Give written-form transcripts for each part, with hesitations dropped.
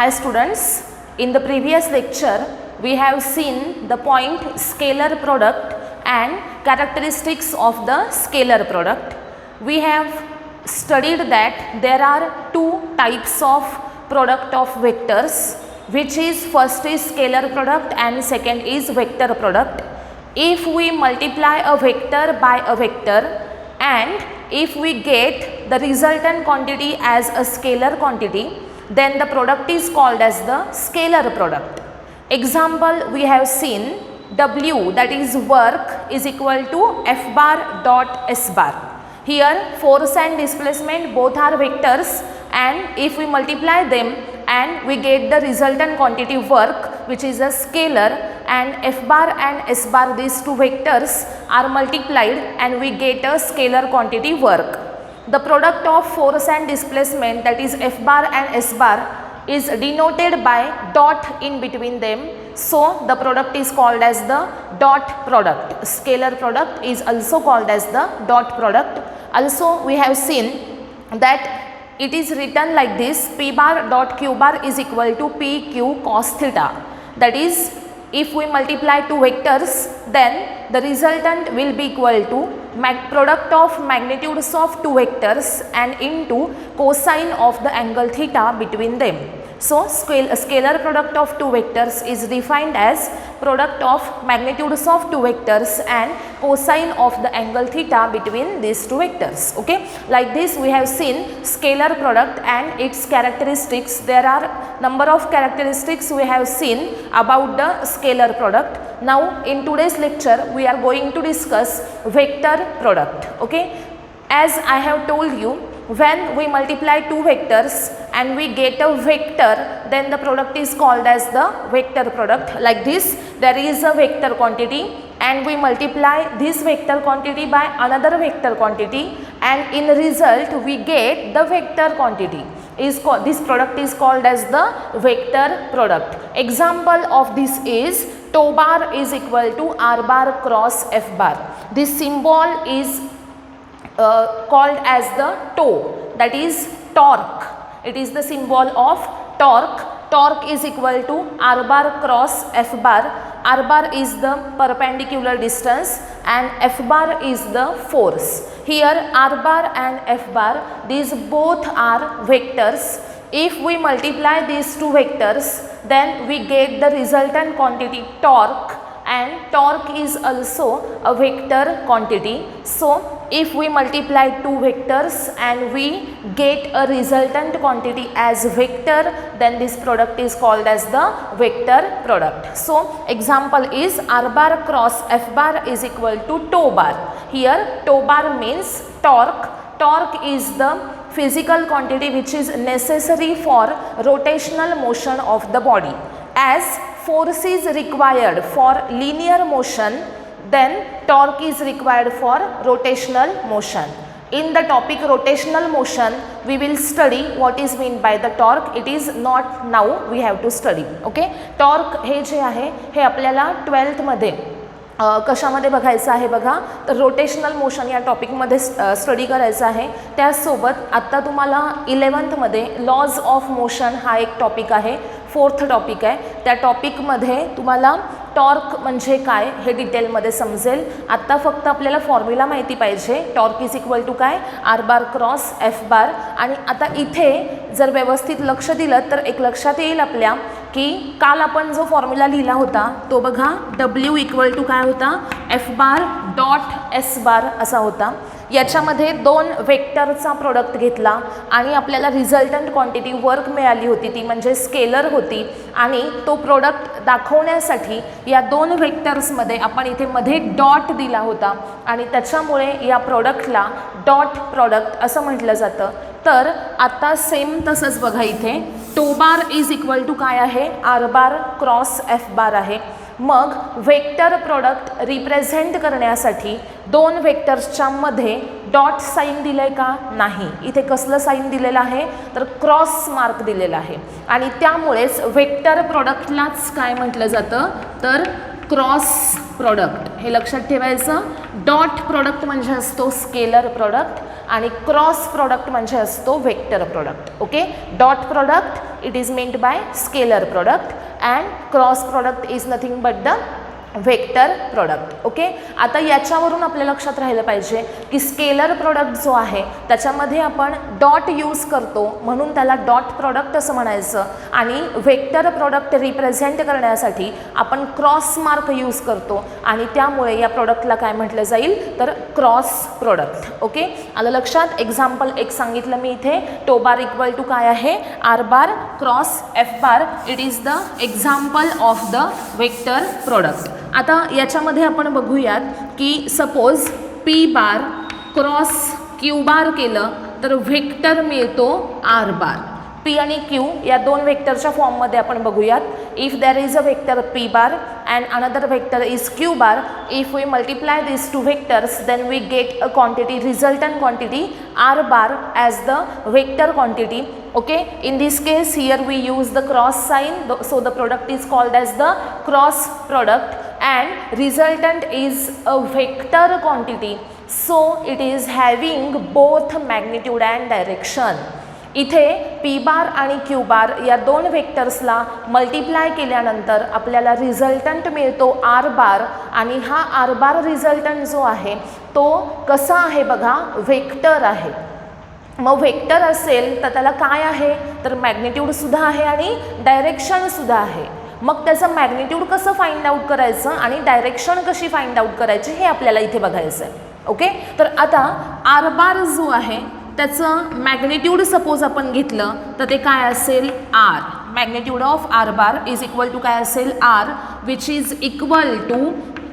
Hi students, in the previous lecture we have seen the point scalar product and characteristics of the scalar product. We have studied that there are two types of product of vectors, which is first is scalar product and second is vector product. If we multiply a vector by a vector and if we get the resultant quantity as a scalar quantity, then the product is called as the scalar product. Example, we have seen W, that is work, is equal to F bar dot S bar. Here force and displacement both are vectors, and if we multiply them and we get the resultant quantity work, which is a scalar, and F bar and S bar, these two vectors are multiplied and we get a scalar quantity work. The product of force and displacement, that is F bar and S bar, is denoted by dot in between them. So the product is called as the dot product. Scalar product is also called as the dot product. Also we have seen that it is written like this: P bar dot Q bar is equal to PQ cos theta. That is, if we multiply two vectors, then the resultant will be equal to product of magnitudes of two vectors and into cosine of the angle theta between them. So scalar product of two vectors is defined as product of magnitudes of two vectors and cosine of the angle theta between these two vectors. Okay, like this we have seen scalar product and its characteristics. There are number of characteristics we have seen about the scalar product. Now in today's lecture we are going to discuss vector product. Okay, as I have told you, when we multiply two vectors and we get a vector, then the product is called as the vector product. Like this, there is a vector quantity and we multiply this vector quantity by another vector quantity, and in result we get the vector quantity. This product is called as the vector product. Example of this is toe bar is equal to R bar cross F bar. This symbol is called as the toe, that is torque. It is the symbol of torque. Torque is equal to R bar cross F bar. R bar is the perpendicular distance and F bar is the force. Here R bar and F bar, these both are vectors. If we multiply these two vectors, then we get the resultant quantity torque, and torque is also a vector quantity. So if we multiply two vectors and we get a resultant quantity as vector, then this product is called as the vector product. So example is R bar cross F bar is equal to toe bar. Here toe bar means torque. Torque is the physical quantity which is necessary for rotational motion of the body. As force is required for linear motion, then torque is required for rotational motion. In the topic rotational motion, we will study what is meant by the torque. It is not now we have to study. Okay, torque हे जे आहे हे आपल्याला 12th मध्ये कशामध्ये बघायचं आहे बघा, तर रोटेशनल मोशन या टॉपिकमध्ये स्टडी करायचं आहे. त्याचसोबत आत्ता तुम्हाला 11th मध्ये लॉज ऑफ मोशन हा एक टॉपिक आहे, 4th टॉपिक आहे. त्या टॉपिकमध्ये तुम्हाला टॉर्क म्हणजे काय हे डिटेलमध्ये समजेल. आत्ता फक्त आपल्याला फॉर्म्युला माहिती पाहिजे. टॉर्क इज इक्वल टू काय, R bar cross F bar. आणि आता इथे जर व्यवस्थित लक्ष दिलं तर एक लक्षात येईल आपल्या की काल आपण जो फॉर्म्युला लिहिला होता तो बघा, डब्ल्यू इक्वल टू काय होता, F bar dot S bar असा होता. याच्यामध्ये दोन वेक्टरचा प्रोडक्ट घेतला आणि आपल्याला रिझल्टंट क्वांटिटी वर्क मिळाली होती, ती म्हणजे स्केलर होती. आणि तो प्रोडक्ट दाखवण्यासाठी या दोन वेक्टर्समध्ये आपण इथे मध्ये डॉट दिला होता आणि त्याच्यामुळे या प्रोडक्टला डॉट प्रोडक्ट असं म्हटलं जातं. तर आता सेम तसंच बघा, इथे tau bar is equal to काय आहे, R bar cross F bar आहे. मग वेक्टर प्रोडक्ट रिप्रेझेंट करण्यासाठी दोन वेक्टर्सच्या मध्ये डॉट साइन दिलं आहे का, नाही. इथे कसलं साइन दिलेलं आहे, तर क्रॉस मार्क दिलेला आहे. आणि त्यामुळेच वेक्टर प्रोडक्टलाच काय म्हटलं जातं, तर क्रॉस प्रोडक्ट. हे लक्षात ठेवायचं. डॉट प्रोडक्ट म्हणजे असतो स्केलर प्रोडक्ट आणि क्रॉस प्रोडक्ट म्हणजे असतो vector product. Okay, dot product it is meant by scalar product and cross product is nothing but the vector product. Okay, आता याच्यावरून आपल्या लक्षात राहिलं पाहिजे की स्केलर प्रोडक्ट जो आहे त्याच्यामध्ये आपण डॉट यूज करतो म्हणून त्याला डॉट प्रोडक्ट असं म्हणायचं आणि वेक्टर प्रोडक्ट रिप्रेझेंट करण्यासाठी आपण क्रॉस मार्क यूज करतो आणि त्यामुळे या प्रोडक्टला काय म्हटलं जाईल तर क्रॉस प्रोडक्ट. ओके, आलं लक्षात. एक्झाम्पल एक सांगितलं मी इथे, टो बार इक्वल टू काय आहे R bar cross F bar. It is the example of the vector product. आता याच्यामध्ये आपण बघूयात की suppose P bar cross Q bar केलं तर व्हेक्टर मिळतो आर बार. पी आणि क्यू या दोन वेक्टरच्या फॉर्ममध्ये आपण बघूयात. If there is a vector P bar and another vector is q bar, if we multiply these two vectors then we get a quantity, resultant quantity r bar as the vector quantity. Okay, in this case here we use the cross sign, so the product is called as the cross product and resultant is a vector quantity, so it is having both magnitude and direction. इथे P बार आणि Q बार या दोन वेक्टर्सला multiply केल्यानंतर आपल्याला resultant मिळतो R बार आणि हा R बार resultant जो आहे तो कसा आहे बघा, वेक्टर आहे. मग वेक्टर असेल तर त्याला काय आहे तर मॅग्निट्यूडसुद्धा आहे आणि डायरेक्शनसुद्धा आहे. मग त्याचं मॅग्निट्यूड कसं फाइंड आउट करायचं आणि डायरेक्शन कशी फाइंड आउट करायची हे आपल्याला इथे बघायचं आहे. ओके, तर आता आर बार जो आहे त्याचं मॅग्निट्यूड सपोज आपण घेतलं तर ते काय असेल R. Magnitude of R bar is equal to काय असेल R, which is equal to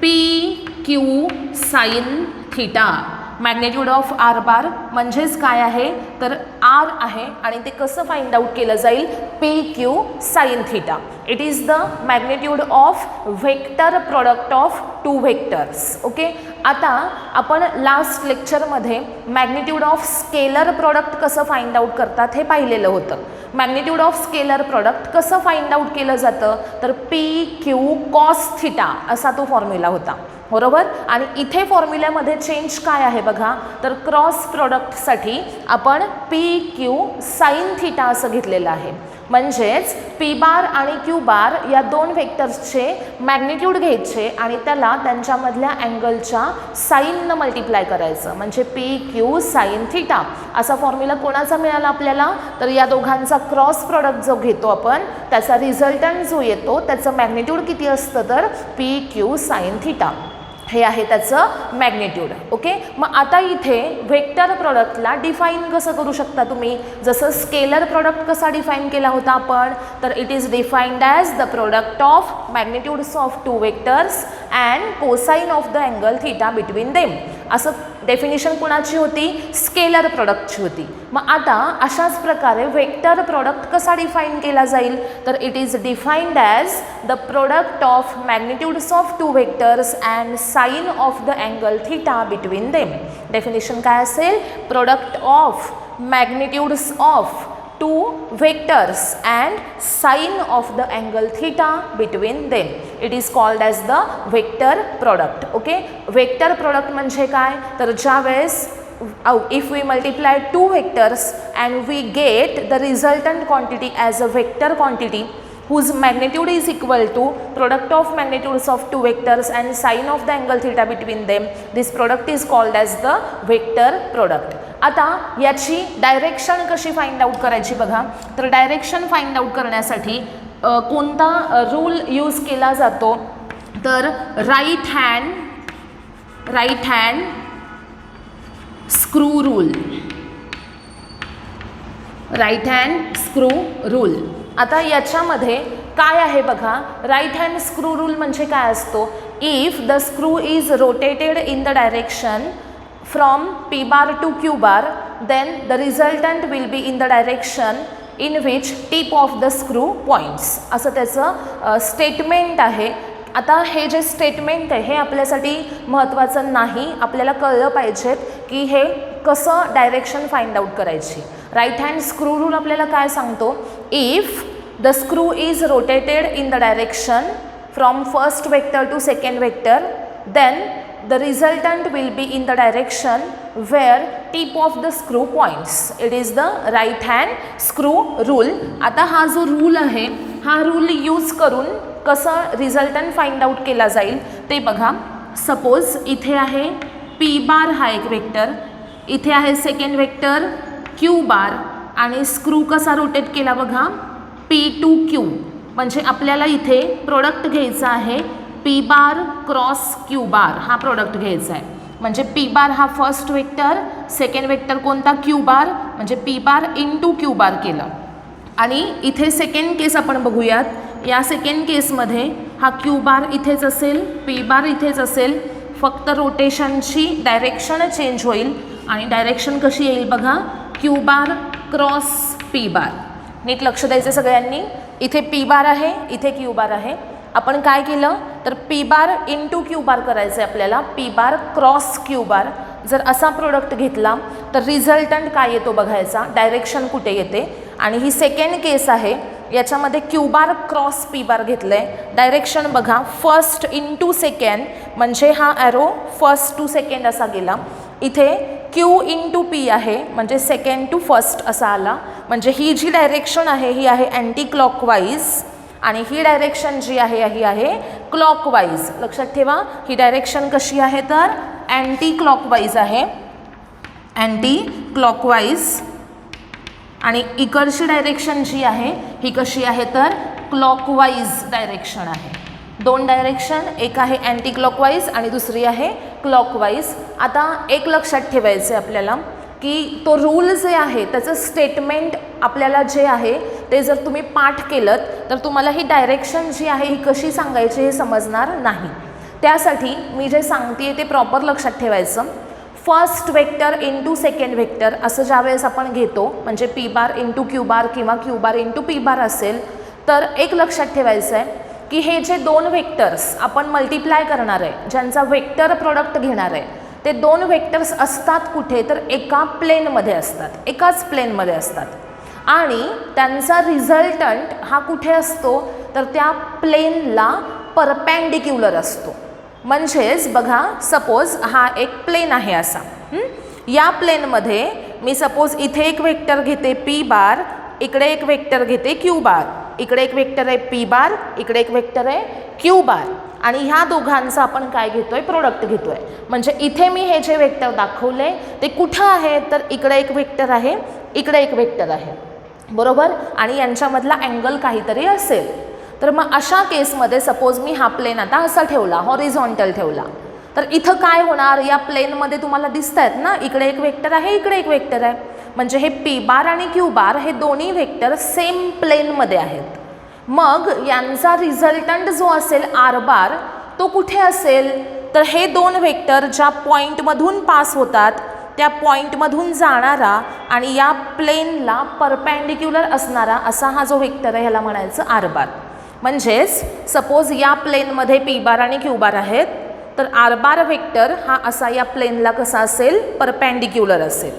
P Q sine theta. Magnitude of R bar म्हणजेच काय आहे तर आर आहे आणि ते कसं फाइंड आउट केलं जाईल P Q sine theta. It is the magnitude of vector product of two vectors. Okay, आता आपण लास्ट लेक्चरमध्ये मॅग्निट्यूड ऑफ स्केलर प्रोडक्ट कसं फाइंड आउट करतात हे पाहिलेलं होतं. मॅग्निट्यूड ऑफ स्केलर प्रोडक्ट कसं फाइंड आउट केलं जातं तर पी क्यू कॉस थिटा असा तो फॉर्म्युला होता, बरोबर. आणि इथे फॉर्म्युल्यामध्ये चेंज काय आहे बघा तर क्रॉस प्रोडक्टसाठी आपण पी क्यू साइन थिटा असं घेतलेलं आहे. म्हणजेच पी बार आणि क्यू बार या दोन वेक्टर्सचे मॅग्निट्यूड घ्यायचे आणि त्याला त्यांच्यामधल्या अँगलच्या साईननं मल्टिप्लाय करायचं म्हणजे पी क्यू साइन थिटा असा फॉर्म्युला कोणाचा मिळाला आपल्याला तर या दोघांचा क्रॉस प्रोडक्ट जो घेतो आपण त्याचा रिझल्टंट जो येतो त्याचं मॅग्निट्यूड किती असतं तर पी क्यू साइन थिटा हे आहे त्याचं मॅग्निट्यूड. ओके, मग आता इथे वेक्टर प्रोडक्टला डिफाईन कसं करू शकता तुम्ही, जसं स्केलर प्रोडक्ट कसा डिफाईन केला होता आपण तर it is defined as the product of magnitudes of two vectors and cosine of the angle theta between them. असं डेफिनेशन कुणाची होती स्केलर प्रोडक्टची होती. मग आता अशाच प्रकारे वेक्टर प्रोडक्ट कसा डिफाईन केला जाईल तर it is defined as the product of magnitudes of two vectors and sine of the angle theta between them. Definition काय असेल product of magnitudes of two vectors and sine of the angle theta between them. It is called as the vector product. Okay, vector product म्हणजे काय तर ज्यावेळेस if we multiply two vectors and we get the resultant quantity as a vector quantity whose magnitude is equal to product of magnitudes of two vectors and sine of the angle theta between them, this product is called as the vector product. आता याची direction कशी find out करायची बघा तर direction find out करण्यासाठी कोणता rule use केला जातो तर right hand screw rule. Right hand screw rule. आता याच्यामध्ये काय आहे बघा राईट हँड स्क्रू रूल म्हणजे काय असतो if the screw is rotated in the direction from p bar to q bar then the resultant will be in the direction in which tip of the screw points. असं त्याचं statement आहे. आता हे जे statement आहे हे आपल्यासाठी महत्त्वाचं नाही, आपल्याला कळलं पाहिजेत की हे कसं डायरेक्शन फाइंड आउट करायची. राईट हँड स्क्रू रूल आपल्याला काय सांगतो if the screw is rotated in the direction from first vector to second vector then the resultant will be in the direction where tip of the screw points. It is the right hand screw rule. आता हा जो rule आहे हा rule use करून कसं resultant find out केला जाईल ते बघा. सपोज इथे आहे P बार हा एक वेक्टर, इथे आहे सेकंड वेक्टर Q बार आणि स्क्रू कसा रोटेट केला बघा P टू Q. म्हणजे आपल्याला इथे प्रोडक्ट घ्यायचा आहे P बार क्रॉस Q बार हा प्रोडक्ट घ्यायचा आहे. म्हणजे P बार हा फर्स्ट वेक्टर, सेकंड वेक्टर कोणता Q बार, म्हणजे P बार इंटू Q बार केलं. आणि इथे सेकंड केस आपण बघूयात. या सेकंड केसमध्ये हा Q बार इथेच असेल, P बार इथेच असेल, फक्त रोटेशनची डायरेक्शन चेंज होईल. आणि डायरेक्शन कशी येईल बघा Q बार क्रॉस P बार. नीट लक्ष द्यायचं सगळ्यांनी. इथे P बार आहे, इथे Q बार आहे. आपण काय केलं तर P बार इंटू Q बार करायचं आहे आपल्याला, P बार क्रॉस Q बार. जर असा प्रोडक्ट घेतला तर रिझल्टंट काय येतो बघायचा, डायरेक्शन कुठे येते. आणि ही सेकंड केस आहे, याच्यामध्ये Q बार क्रॉस P बार घेतलं आहे. डायरेक्शन बघा फर्स्ट इंटू सेकंड, म्हणजे हा ॲरो फर्स्ट टू सेकंड असा गेला. इथे Q इंटू P आहे, म्हणजे सेकंड टू फर्स्ट असा आला. म्हणजे ही जी डायरेक्शन आहे ही आहे अँटी क्लॉकवाईज आणि ही डायरेक्शन जी आहे ही आहे क्लॉकवाईज. लक्षात ठेवा ही डायरेक्शन कशी आहे तर अँटी क्लॉकवाईज आहे, अँटी क्लॉकवाईज. आणि इकडची डायरेक्शन जी आहे ही कशी आहे तर क्लॉकवाईज डायरेक्शन आहे. दोन डायरेक्शन, एक आहे अँटी क्लॉकवाईज आणि दुसरी आहे क्लॉकवाईज. आता एक लक्षात ठेवायचं आहे आपल्याला की तो रूल जे आहे त्याचं स्टेटमेंट आपल्याला जे आहे ते जर तुम्ही पाठ केलं तर तुम्हाला ही डायरेक्शन जी आहे ही कशी सांगायची हे समजणार नाही. त्यासाठी मी जे सांगते ते प्रॉपर लक्षात ठेवायचं. First vector into second vector असं ज्यावेळेस आपण घेतो, म्हणजे P बार इंटू Q बार किंवा Q बार इंटू P बार असेल तर एक लक्षात ठेवायचं आहे की हे जे दोन वेक्टर्स आपण मल्टिप्लाय करणार आहे, ज्यांचा वेक्टर प्रोडक्ट घेणार आहे, ते दोन वेक्टर्स असतात कुठे तर एका प्लेनमध्ये असतात, एकाच प्लेनमध्ये असतात. आणि त्यांचा रिझल्टंट हा कुठे असतो तर त्या प्लेनला परपेंडिक्युलर असतो. म्हणजेच बघा सपोज हा एक प्लेन आहे असा, या प्लेनमध्ये मी सपोज इथे एक वेक्टर घेते P बार, इकडे एक वेक्टर घेते Q बार, इकडे एक वेक्टर आहे P बार, इकडे एक वेक्टर आहे Q बार. आणि ह्या दोघांचा आपण काय घेतोय प्रोडक्ट घेतोय. म्हणजे इथे मी हे जे वेक्टर दाखवले ते कुठं आहे तर इकडे एक वेक्टर आहे, इकडे एक वेक्टर आहे, बरोबर. आणि यांच्यामधला अँगल काहीतरी असेल. तर मग अशा केसमध्ये सपोज मी हा प्लेन आता असा ठेवला, हॉरिझॉन्टल ठेवला, तर इथं काय होणार, या प्लेनमध्ये तुम्हाला दिसत आहेत ना इकडे एक वेक्टर आहे, इकडे एक वेक्टर आहे. म्हणजे हे P बार आणि Q बार हे दोन्ही वेक्टर सेम प्लेनमध्ये आहेत. मग यांचा रिझल्टंट जो असेल R बार तो कुठे असेल तर हे दोन वेक्टर ज्या पॉईंटमधून पास होतात त्या पॉईंटमधून जाणारा आणि या प्लेनला परपेंडिक्युलर असणारा असा हा जो वेक्टर आहे ह्याला म्हणायचं R बार. म्हणजेच सपोज या प्लेनमध्ये P बार आणि Q बार आहेत तर R बार वेक्टर हा असा या प्लेनला कसा असेल परपेंडिक्युलर असेल.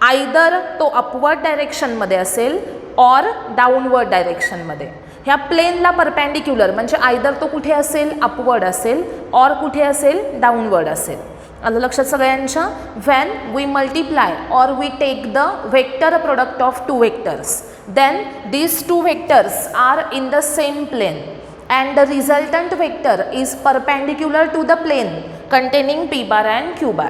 आयदर तो अपवर्ड डायरेक्शनमध्ये असेल ऑर डाऊनवर्ड डायरेक्शनमध्ये. ह्या प्लेनला परपेंडिक्युलर म्हणजे आयदर तो कुठे असेल अपवर्ड असेल ऑर कुठे असेल डाऊनवर्ड असेल. आलं लक्षात सगळ्यांच्या. When we multiply or we take the vector product of two vectors then these two vectors are in the same plane and the resultant vector is perpendicular to the plane containing P bar and Q bar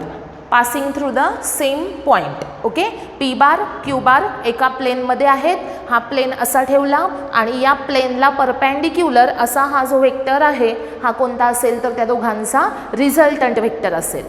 passing through the same point. Okay, P bar Q बार एका प्लेनमध्ये आहेत. हा plain असा ठेवला आणि या प्लेनला perpendicular असा हा जो वेक्टर आहे हा कोणता असेल तर त्या दोघांचा रिझल्टंट वेक्टर असेल.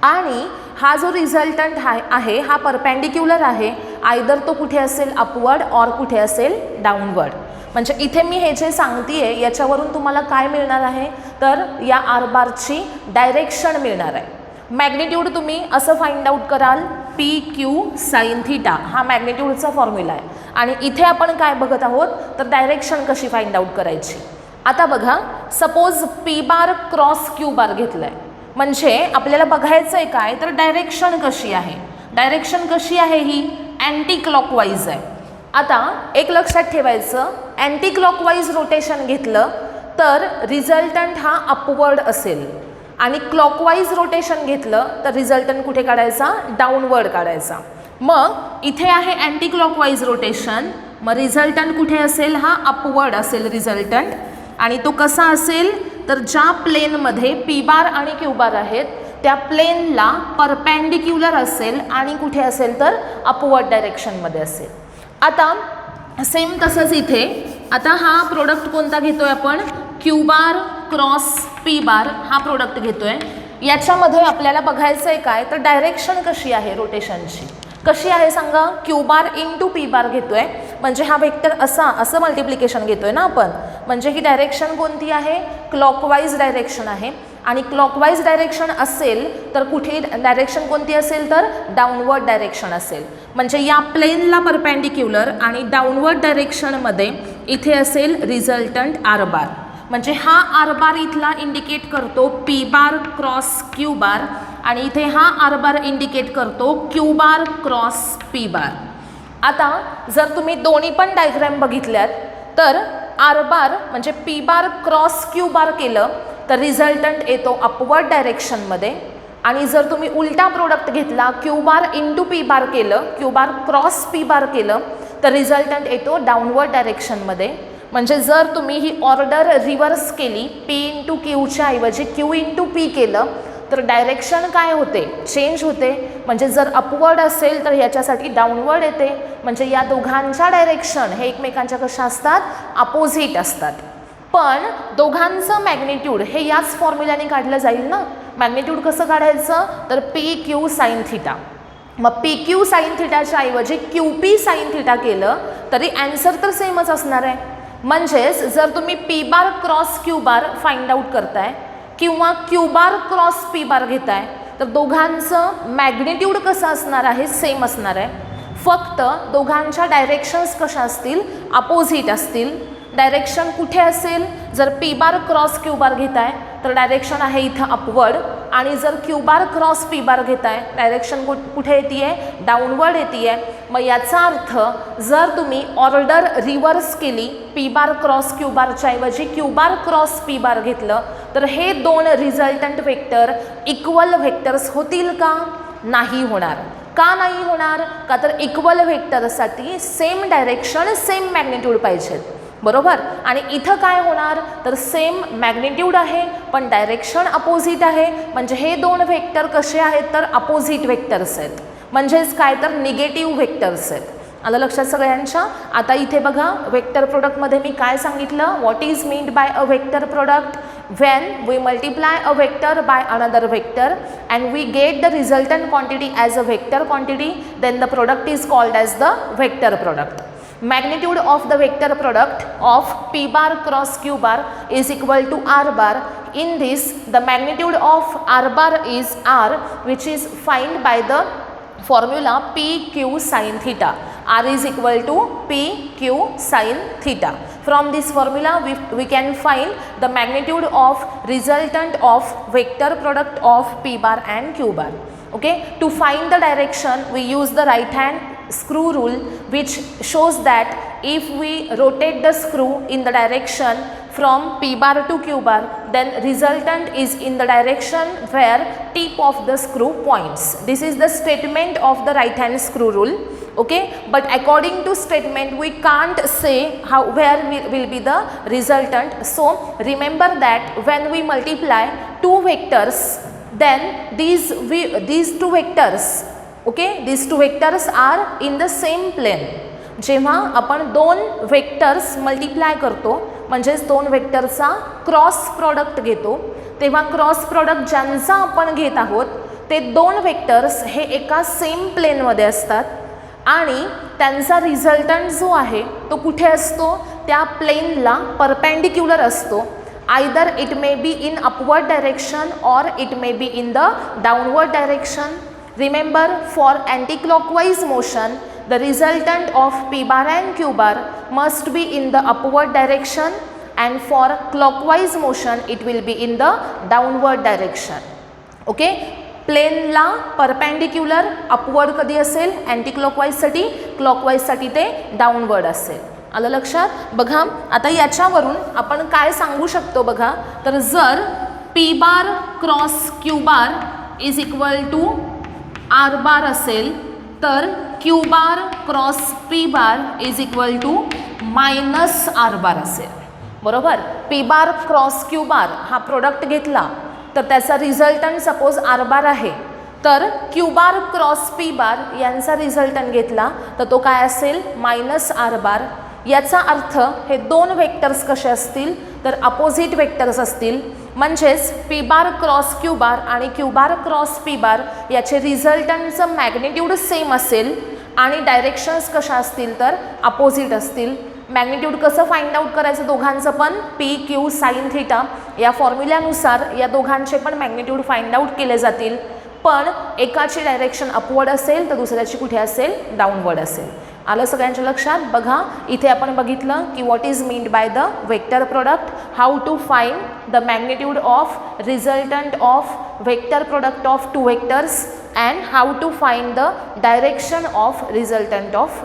आणि हा जो रिझल्टंट आहे हा परपेंडिक्युलर आहे, आयदर तो कुठे असेल अपवर्ड ऑर कुठे असेल डाऊनवर्ड. म्हणजे इथे मी हे जे सांगतेय याच्यावरून तुम्हाला काय मिळणार आहे तर या R बारची डायरेक्शन मिळणार आहे. मॅग्निट्यूड तुम्ही असं फाइंड आउट कराल PQ sin θ हा मॅग्निट्यूडचा फॉर्म्युला आहे. आणि इथे आपण काय बघत आहोत तर डायरेक्शन कशी फाइंड आउट करायची. आता बघा suppose P bar cross Q बार घेतलाय, म्हणजे आपल्याला बघायचं आहे काय तर डायरेक्शन कशी आहे. डायरेक्शन कशी आहे ही अँटी क्लॉकवाईज आहे. आता एक लक्षात ठेवायचं, अँटी क्लॉकवाईज रोटेशन घेतलं तर रिझल्टंट हा अपवर्ड असेल आणि क्लॉकवाईज रोटेशन घेतलं तर रिझल्टंट कुठे काढायचा, डाऊनवर्ड काढायचा. मग इथे आहे अँटी क्लॉकवाईज रोटेशन, मग रिझल्टंट कुठे असेल, हा अपवर्ड असेल रिझल्टंट. आणि तो कसा असेल तर ज्या प्लेनमध्ये पी बार आणि क्यू बार आहेत त्या प्लेनला परपेंडिक्युलर असेल आणि कुठे असेल तर अपवर्ड डायरेक्शनमध्ये असेल. आता सेम तसंच इथे आता हा प्रोडक्ट कोणता घेतोय आपण, क्यू बार क्रॉस पी बार हा प्रोडक्ट घेतोय. याच्यामध्ये आपल्याला बघायचं आहे काय तर डायरेक्शन कशी आहे रोटेशनची, कशी आहे सांगा. क्यू बार इंटू पी बार घेतोय म्हणजे हा वेक्टर असं मल्टिप्लिकेशन घेतोय ना आपण, म्हणजे ही डायरेक्शन कोणती आहे, क्लॉकवाईज डायरेक्शन आहे. आणि क्लॉकवाईज डायरेक्शन असेल तर कुठे डायरेक्शन कोणती असेल तर डाऊनवर्ड डायरेक्शन असेल. म्हणजे या प्लेनला परपेंडिक्युलर आणि डाऊनवर्ड डायरेक्शनमध्ये इथे असेल रिझल्टंट आर बार. म्हणजे हा आर बार इथला इंडिकेट करतो P bar cross Q bar आणि इथे हा आर बार इंडिकेट करतो क्यू बार क्रॉस पी बार. आता जर तुम्ही दोन्ही पण डायग्रॅम बघितल्यात तर आर बार म्हणजे P bar cross Q bar केलं तर रिझल्टंट येतो अपवर्ड डायरेक्शनमध्ये. आणि जर तुम्ही उलटा प्रोडक्ट घेतला Q bar into P bar केलं, Q bar cross P bar केलं तर रिझल्टंट येतो डाऊनवर्ड डायरेक्शनमध्ये. म्हणजे जर तुम्ही ही ऑर्डर रिव्हर्स केली, पी इंटू क्यूच्या ऐवजी क्यू इंटू पी केलं तर डायरेक्शन काय होते, चेंज होते. म्हणजे जर अपवर्ड असेल तर याच्यासाठी डाऊनवर्ड येते. म्हणजे या दोघांच्या डायरेक्शन हे एकमेकांच्या कशा असतात, अपोजिट असतात. पण दोघांचं मॅग्निट्यूड हे याच फॉर्म्युल्याने काढलं जाईल ना. मॅग्निट्यूड कसं काढायचं तर पी क्यू साईन थिटा. मग पी क्यू साईन थिटाच्या ऐवजी क्यू पी साईन थिटा केलं तरी ॲन्सर तर सेमच असणार आहे. म्हणजेच जर तुम्ही पी बार क्रॉस क्यू बार फाइंड आउट करताय किंवा क्यू बार क्रॉस पी बार घेताय तर दोघांचं मॅग्निट्यूड कसं असणार आहे, सेम असणार आहे. फक्त दोघांच्या डायरेक्शन्स कशा असतील, अपोजिट असतील. डायरेक्शन कुठे असेल, जर पी बार क्रॉस क्यू बार घेताय तर डायरेक्शन आहे इथं अपवर्ड. आणि जर क्यू बार क्रॉस पी बार घेताय डायरेक्शन कुठे येते आहे, डाऊनवर्ड येते आहे. मग याचा अर्थ जर तुम्ही ऑर्डर रिव्हर्स केली, पी बार क्रॉस क्यू बारच्या ऐवजी क्यू बार क्रॉस पी बार घेतलं तर हे दोन रिझल्टंट वेक्टर इक्वल वेक्टर्स होतील का, नाही होणार. का नाही होणार, का तर इक्वल वेक्टरसाठी सेम डायरेक्शन सेम मॅग्निट्यूड पाहिजेत, बरोबर. आणि इथं काय होणार तर सेम मॅग्निट्यूड आहे पण डायरेक्शन अपोजिट आहे. म्हणजे हे दोन वेक्टर कसे आहेत तर अपोजिट वेक्टर्स आहेत. म्हणजेच काय तर निगेटिव्ह वेक्टर्स आहेत. आलं लक्षात सगळ्यांच्या. आता इथे बघा वेक्टर प्रोडक्टमध्ये मी काय सांगितलं, what is meant bye a vector product, when we multiply a vector by another vector and we get the resultant quantity as a vector quantity, then the product is called as the vector product. Magnitude of the vector product of p bar cross q bar is equal to r bar. In this, the magnitude of r bar is r, which is found by the formula pq sin theta. R is equal to pq sin theta. From this formula we can find the magnitude of resultant of vector product of p bar and q bar. Okay, to find the direction we use the right hand screw rule, which shows that if we rotate the screw in the direction from p bar to q bar, then resultant is in the direction where tip of the screw points. This is the statement of the right hand screw rule. Okay, but according to statement we can't say how where will be the resultant. So remember that when we multiply two vectors, then these two vectors, okay, these two vectors are in the same plane. जेव्हा आपण दोन vectors multiply करतो म्हणजेच दोन वेक्टरचा cross product घेतो तेव्हा cross product ज्यांचा आपण घेत आहोत ते दोन वेक्टर्स हे एका सेम प्लेनमध्ये असतात आणि त्यांचा रिझल्टंट जो आहे तो कुठे असतो, त्या प्लेनला परपेंडिक्युलर असतो. Either it may be in upward direction or it may be in the downward direction. Remember, for anti-clockwise motion the resultant of p bar and q bar must be in the upward direction and for clockwise motion it will be in the downward direction. Okay, प्लेनला perpendicular upward कधी असेल anti क्लॉकवाईजसाठी, क्लॉकवाईजसाठी ते downward असेल. आलं लक्षात. बघा आता याच्यावरून आपण काय सांगू शकतो बघा, तर जर P bar cross Q bar is equal to R bar असेल तर Q bar cross P bar is equal to minus R bar असेल. बरोबर. P bar cross Q bar हा प्रोडक्ट घेतला तर त्याचा रिझल्टंट सपोज आर बार आहे, तर क्यू बार क्रॉस पी बार यांचा रिझल्टंट घेतला तर तो काय असेल मायनस आर बार. याचा अर्थ हे दोन वेक्टर्स कसे असतील तर अपोजिट वेक्टर्स असतील. म्हणजेच P bar cross Q bar आणि Q bar cross P bar याचे रिझल्टंटचं मॅग्निट्यूड सेम असेल आणि डायरेक्शन्स कशा असतील तर अपोजिट असतील. मॅग्निट्यूड कसं फाइंड आउट करायचं दोघांचं पण पी क्यू साइन थिटा या फॉर्म्युल्यानुसार या दोघांचे पण मॅग्निट्यूड फाइंड आउट केले जातील. पण एकाची डायरेक्शन अपवर्ड असेल तर दुसऱ्याची कुठे असेल डाऊनवर्ड असेल. आलं सगळ्यांच्या लक्षात. बघा इथे आपण बघितलं की what is meant by the vector product, how to find the magnitude of resultant of vector product of two vectors and how to find the direction of resultant of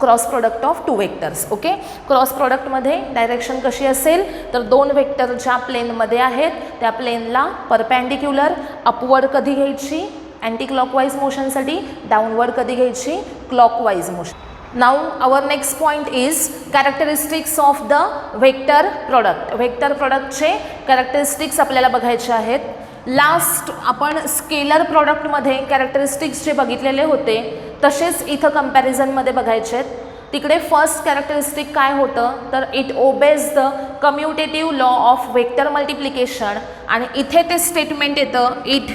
cross product of two vectors. Okay. Cross प्रोडक्टमध्ये direction कशी असेल तर दोन vector ज्या प्लेनमध्ये आहेत त्या प्लेनला परपॅन्डिक्युलर अपवर्ड कधी घ्यायची अँटी क्लॉकवाईज मोशनसाठी, डाऊनवर्ड कधी घ्यायची clockwise motion. Now our next point is characteristics of the vector product. Vector प्रोडक्टचे कॅरेक्टरिस्टिक्स आपल्याला बघायचे आहेत. लास्ट आपण स्केलर प्रोडक्टमध्ये कॅरेक्टरिस्टिक्स जे बघितलेले होते तसेच इथं कंपॅरिझनमध्ये बघायचे आहेत. तिकडे फर्स्ट कॅरेक्टरिस्टिक काय होतं तर it obeys the commutative law of vector multiplication आणि इथे ते स्टेटमेंट येतं इट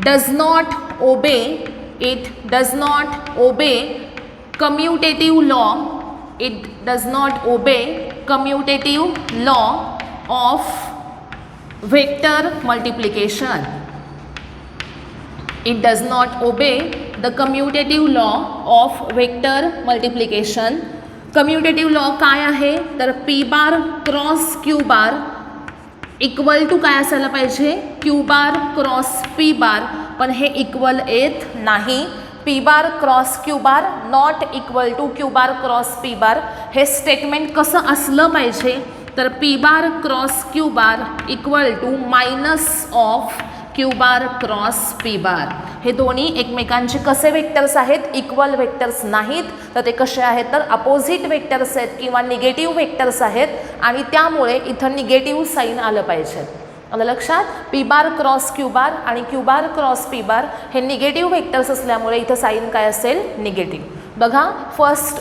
डज नॉट ओबे commutative law, it does not ओबे commutative law of vector multiplication. It does not obey the commutative law of vector multiplication. Commutative law काय आहे तर P bar cross Q bar equal to काय असायला पाहिजे Q bar cross P bar, पण हे equal येत नाही. P bar cross Q bar not equal to Q bar cross P bar. हे स्टेटमेंट कसं असलं पाहिजे तर P bar cross Q bar equal to minus of Q bar cross P bar. हे दोन्ही एकमेकांचे कसे वेक्टर्स आहेत इक्वल वेक्टर्स नाहीत तर ते कसे आहेत तर अपोजिट वेक्टर्स आहेत किंवा निगेटिव्ह वेक्टर्स आहेत आणि त्यामुळे इथं निगेटिव्ह साईन आलं पाहिजे. आलं लक्षात. P bar cross Q bar आणि Q bar cross P bar हे निगेटिव्ह वेक्टर्स असल्यामुळे इथं साईन काय असेल निगेटिव्ह. बघा फर्स्ट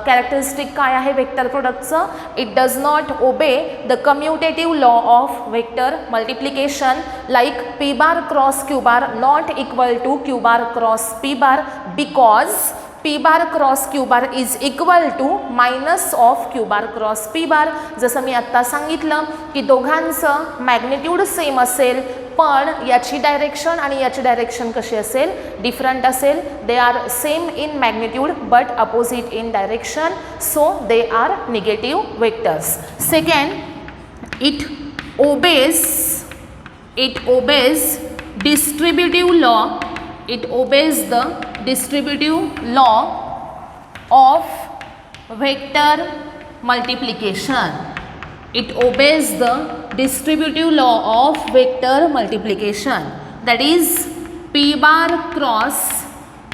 कॅरेक्टरिस्टिक काय आहे वेक्टर प्रोडक्टचं it does not obey the commutative law of vector multiplication like P bar cross Q bar not equal to Q bar cross P bar because P bar cross Q bar is equal to minus of Q bar cross P bar. जसं मी आत्ता सांगितलं की दोघांचं magnitude same असेल पण याची direction आणि याची डायरेक्शन कशी असेल डिफरंट असेल. They are same in magnitude but opposite in direction so they are negative vectors. Second it obeys distributive law, it obeys the distributive law of vector multiplication. It obeys the distributive law of vector multiplication, that is p bar cross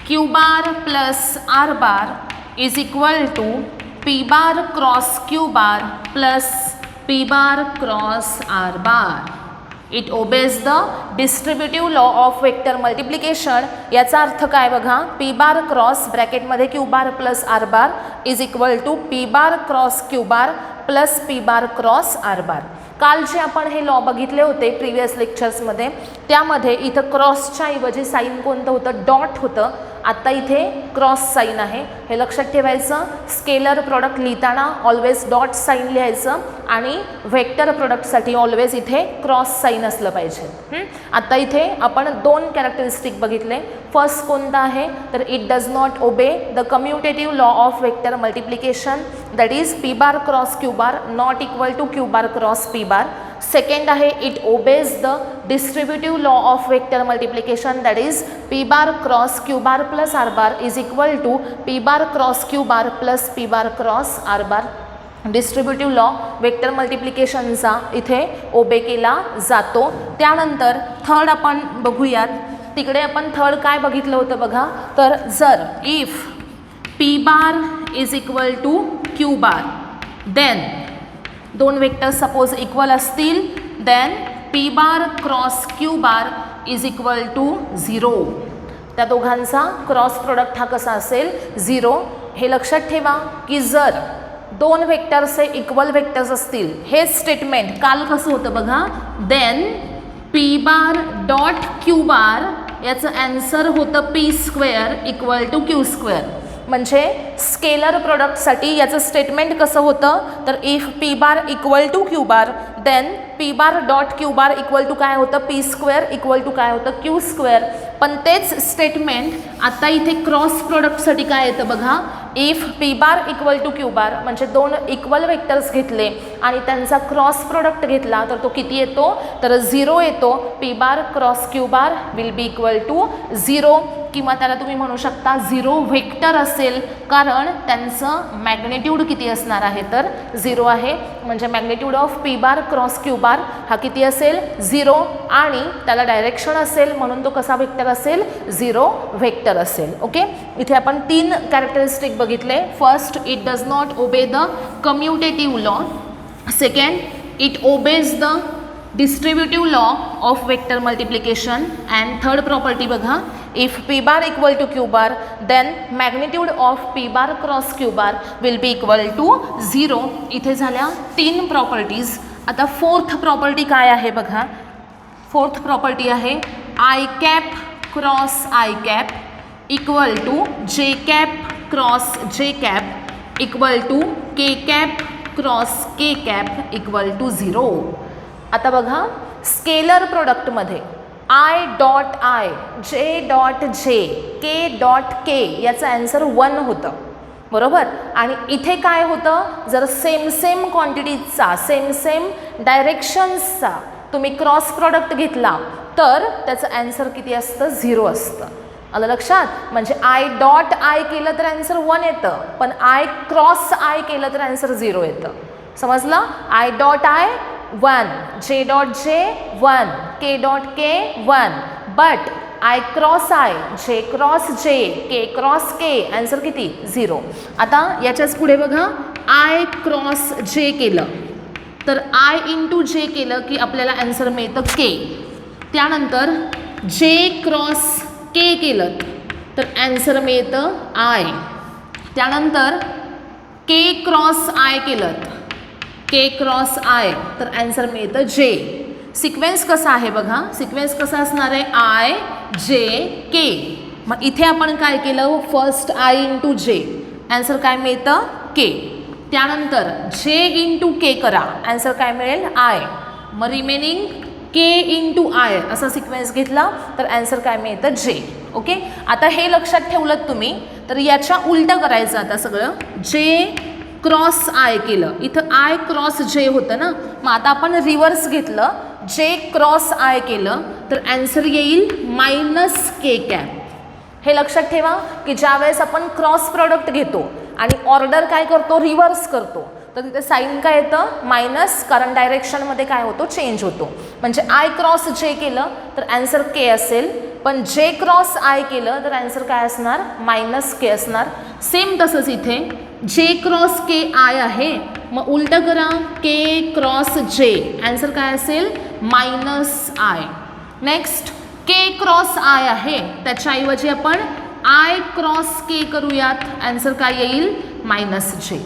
q bar plus r bar is equal to p bar cross q bar plus p bar cross r bar. It obeys the distributive law of vector multiplication. याचा अर्थ काय बघा p bar cross ब्रॅकेटमध्ये q bar plus r bar is equal to p bar cross q bar plus p bar cross r bar. काल जे आपण हे law बघितले होते प्रिव्हियस लेक्चर्समध्ये त्यामध्ये इथं क्रॉसच्या ऐवजी साईन कोणतं होतं डॉट होतं. आत्ता इथे क्रॉस साईन आहे हे लक्षात ठेवायचं. स्केलर प्रोडक्ट लिहिताना ऑलवेज डॉट साईन लिहायचं आणि वेक्टर प्रोडक्टसाठी ऑलवेज इथे क्रॉस साईन असलं पाहिजे. आता इथे आपण दोन कॅरेक्टरिस्टिक बघितले. फर्स्ट कोणता आहे तर it does not obey the commutative law of vector multiplication, that is P bar cross Q bar not equal to Q bar cross P bar. Second आहे it obeys the distributive law of vector multiplication, that is P bar cross Q bar plus R bar is equal to P bar cross Q bar plus P bar cross R bar. Distributive law vector मल्टिप्लिकेशनचा इथे obey केला जातो. त्यानंतर third आपण बघूयात. तिकडे आपण third काय बघितलं होतं बघा, तर जर if P bar is equal to Q bar then दोन वेक्टर्स सपोज इक्वल असतील then P bar cross Q bar is equal to 0. त्या दोघांचा क्रॉस प्रोडक्ट हा कसा असेल 0. हे लक्षात ठेवा की जर दोन वेक्टर्सचे इक्वल वेक्टर्स असतील, हे स्टेटमेंट काल कसं होतं बघा, then P bar dot Q bar याचं ॲन्सर होतं P square equal to Q square. म्हणजे स्केलर प्रोडक्टसाठी याचं स्टेटमेंट कसं होतं, तर if P bar equal to Q bar then P bar dot Q bar equal to काय होतं पी स्क्वेअर इक्वल टू काय होतं क्यू स्क्वेअर. पण तेच स्टेटमेंट आता इथे क्रॉस प्रोडक्टसाठी काय येतं बघा, if P bar equal to Q bar म्हणजे दोन इक्वल वेक्टर्स घेतले आणि त्यांचा क्रॉस प्रोडक्ट घेतला तर तो किती येतो, तर 0 येतो. P bar cross Q bar will be equal to 0 किंवा त्याला तुम्ही म्हणू शकता 0 व्हेक्टर असेल, कारण त्यांचं मॅग्नेट्यूड किती असणार आहे तर 0 आहे. म्हणजे magnitude of P bar cross Q bar हा किती असेल 0 आणि त्याला डायरेक्शन असेल म्हणून तो कसा व्हेक्टर असेल 0 व्हेक्टर असेल. ओके, इथे आपण 3 कॅरेक्टरिस्टिक बघितले. First, it does not obey the commutative law. Second, it obeys the distributive law of vector multiplication. And third property बघा, if P bar equal to Q bar then magnitude of P bar cross Q bar will be equal to 0. इथे झाल्या 3 properties. आता fourth property काय आहे बघा, fourth property आहे I cap cross I cap equal to J cap cross J cap equal to K cap cross K cap equal to 0. आता बघा scalar प्रोडक्टमध्ये I dot I J dot J K dot के याचं answer 1 होतं बरोबर. आणि इथे काय होतं, जर सेम सेम क्वांटिटीजचा सेम डायरेक्शन्सचा तुम्ही क्रॉस प्रोडक्ट घेतला तर त्याचं ॲन्सर किती असतं 0 असतं. आलं लक्षात. म्हणजे आय डॉट आय केलं तर ॲन्सर 1 येतं, पण आय क्रॉस आय केलं तर ॲन्सर 0 येतं. समजलं. आय डॉट आय 1, जे डॉट जे 1, के dot K 1, but I cross I जे क्रॉस जे के क्रॉस के ॲन्सर किती 0. आता याच्याच पुढे बघा, आय क्रॉस जे केलं तर आय इंटू जे केलं की आपल्याला ॲन्सर मिळतं के. त्यानंतर जे क्रॉस के केलं तर ॲन्सर मिळतं आय. त्यानंतर के क्रॉस आय केलं के क्रॉस आय तर ॲन्सर मिळतं जे. सिक्वेन्स कसा आहे बघा, सिक्वेन्स कसा असणार आहे आय जे के. मग इथे आपण काय केलं, फर्स्ट आय इंटू जे ॲन्सर काय मिळतं के. त्यानंतर जे इंटू के करा ॲन्सर काय मिळेल आय. मग रिमेनिंग के इंटू आय असा सिक्वेन्स घेतला तर ॲन्सर काय मिळतं जे. ओके, आता हे लक्षात ठेवलं तुम्ही तर याच्या उलटं करायचं. आता सगळं जे क्रॉस आय केलं, इथं आय क्रॉस जे होतं ना, मग आता आपण रिव्हर्स घेतलं, जे क्रॉस आय केलं तर ॲन्सर येईल मायनस के कॅप. हे लक्षात ठेवा की ज्यावेळेस आपण क्रॉस प्रोडक्ट घेतो आणि ऑर्डर काय करतो रिव्हर्स करतो तर तिथे साईन काय येतं मायनस, कारण डायरेक्शनमध्ये काय होतो चेंज होतो. म्हणजे आय क्रॉस जे केलं तर ॲन्सर के असेल, पण जे क्रॉस आय केलं तर ॲन्सर काय असणार मायनस के असणार. सेम तसंच इथे जे क्रॉस के आय आहे, मग उलटं करा के क्रॉस जे ॲन्सर काय असेल minus I. Next K cross I आहे त्याच्याऐवजी आपण आय क्रॉस के करूयात, ॲन्सर काय येईल मायनस जे.